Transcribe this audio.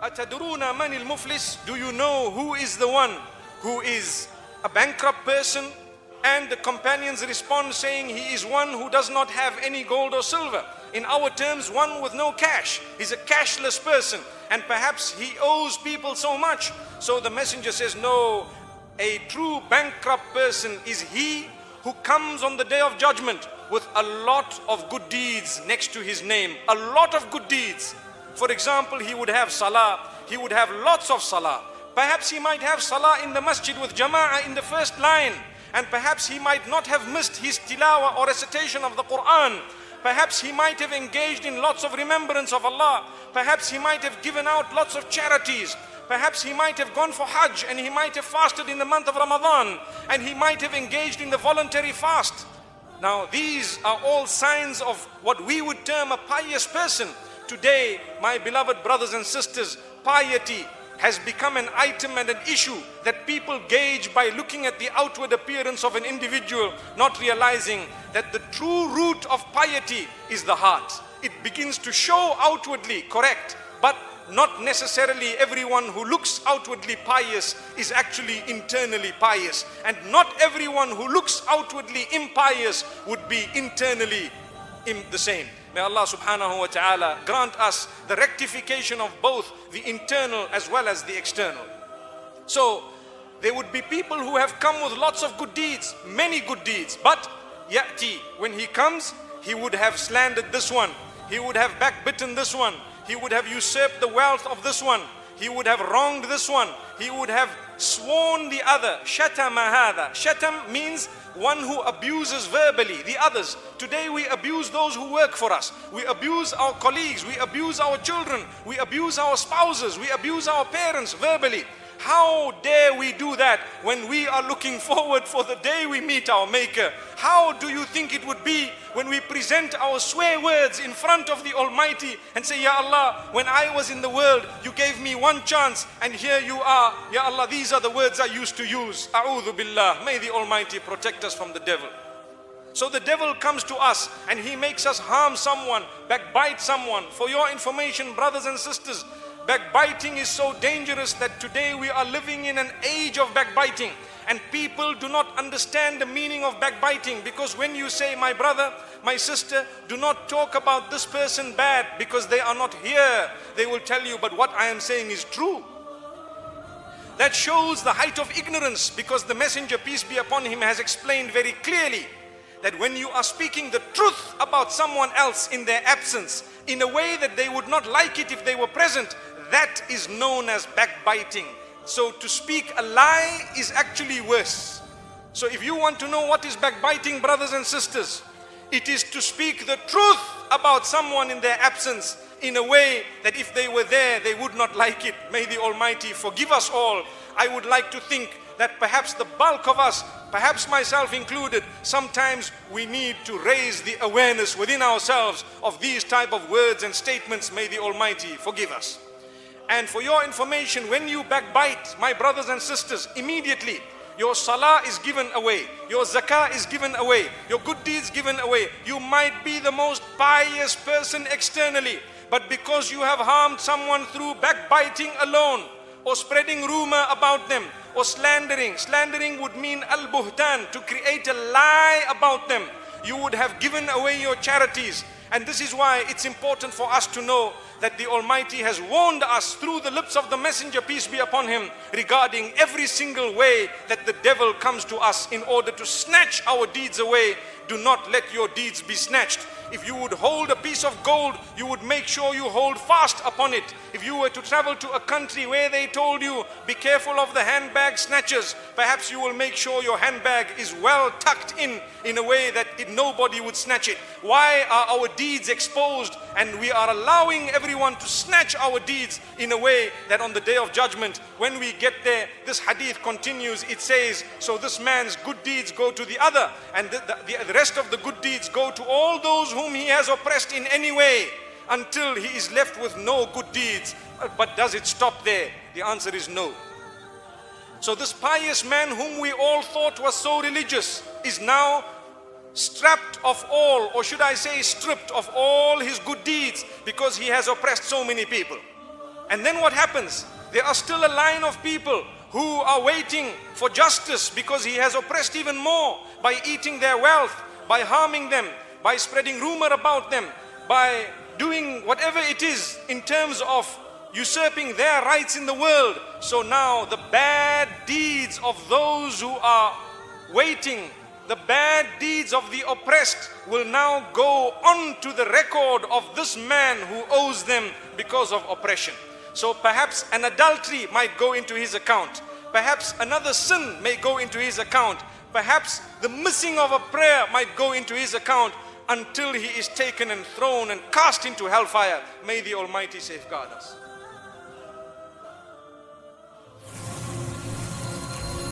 Atadruna manil muflis? Do you know who is the one who is a bankrupt person? And the companions respond saying, he is one who does not have any gold or silver. In our terms, one with no cash. He's a cashless person, and perhaps he owes people so much. So the messenger says, no, a true bankrupt person is he who comes on the day of judgment with a lot of good deeds next to his name. A lot of good deeds. For example, he would have salah. He would have lots of salah. Perhaps he might have salah in the masjid with jama'ah in the first line. And perhaps he might not have missed his tilawah or recitation of the Quran. Perhaps he might have engaged in lots of remembrance of Allah. Perhaps he might have given out lots of charities. Perhaps he might have gone for Hajj, and he might have fasted in the month of Ramadan, and he might have engaged in the voluntary fast. Now these are all signs of what we would term a pious person. Today, my beloved brothers and sisters, piety has become an item and an issue that people gauge by looking at the outward appearance of an individual, not realizing that the true root of piety is the heart. It begins to show outwardly, correct, but not necessarily everyone who looks outwardly pious is actually internally pious. And not everyone who looks outwardly impious would be internally the same. May Allah subhanahu wa ta'ala grant us the rectification of both the internal as well as the external. So there would be people who have come with lots of good deeds, many good deeds, but ya'ti, when he comes, he would have slandered this one, he would have backbitten this one, he would have usurped the wealth of this one, he would have wronged this one, he would have sworn the other. Shatama hadha. Shatam means one who abuses verbally the others. Today we abuse those who work for us. We abuse our colleagues. We abuse our children. We abuse our spouses. We abuse our parents verbally. How dare we do that when we are looking forward for the day we meet our Maker? How do you think it would be when we present our swear words in front of the Almighty and say, Ya Allah, when I was in the world, you gave me one chance, and here you are. Ya Allah, these are the words I used to use. A'udhu billah. May the Almighty protect us from the devil. So the devil comes to us and he makes us harm someone, backbite someone. For your information, brothers and sisters, backbiting is so dangerous that today we are living in an age of backbiting, and people do not understand the meaning of backbiting, because when you say, my brother, my sister, do not talk about this person bad because they are not here, they will tell you, but what I am saying is true. That shows the height of ignorance, because the messenger, peace be upon him, has explained very clearly that when you are speaking the truth about someone else in their absence, in a way that they would not like it if they were present, that is known as backbiting. So to speak a lie is actually worse. So if you want to know what is backbiting, brothers and sisters, it is to speak the truth about someone in their absence in a way that if they were there, they would not like it. May the Almighty forgive us all. I would like to think that perhaps the bulk of us, perhaps myself included, sometimes we need to raise the awareness within ourselves of these type of words and statements. May the Almighty forgive us. And for your information, when you backbite, my brothers and sisters, immediately your salah is given away, your zakah is given away, your good deeds given away. You might be the most pious person externally, but because you have harmed someone through backbiting alone, or spreading rumor about them, or slandering. Slandering would mean al-buhtan, to create a lie about them. You would have given away your charities. And this is why it's important for us to know that the Almighty has warned us through the lips of the messenger, peace be upon him, regarding every single way that the devil comes to us in order to snatch our deeds away. Do not let your deeds be snatched. If you would hold a piece of gold, you would make sure you hold fast upon it. If you were to travel to a country where they told you, be careful of the handbag snatchers, perhaps you will make sure your handbag is well tucked in a way that nobody would snatch it. Why are our deeds exposed and we are allowing everyone to snatch our deeds in a way that on the day of judgment, when we get there, this hadith continues, it says, so this man's good deeds go to the other, and the rest of the good deeds go to all those whom he has oppressed in any way, until he is left with no good deeds. But does it stop there? The answer is no. So this pious man whom we all thought was so religious is now stripped of all, or should I say stripped of all his good deeds, because he has oppressed so many people. And then what happens? There are still a line of people who are waiting for justice because he has oppressed even more by eating their wealth, by harming them, by spreading rumor about them, by doing whatever it is in terms of usurping their rights in the world. So now the bad deeds of those who are waiting, the bad deeds of the oppressed will now go on to the record of this man who owes them because of oppression. So perhaps an adultery might go into his account. Perhaps another sin may go into his account. Perhaps the missing of a prayer might go into his account until he is taken and thrown and cast into hellfire. May the Almighty safeguard us.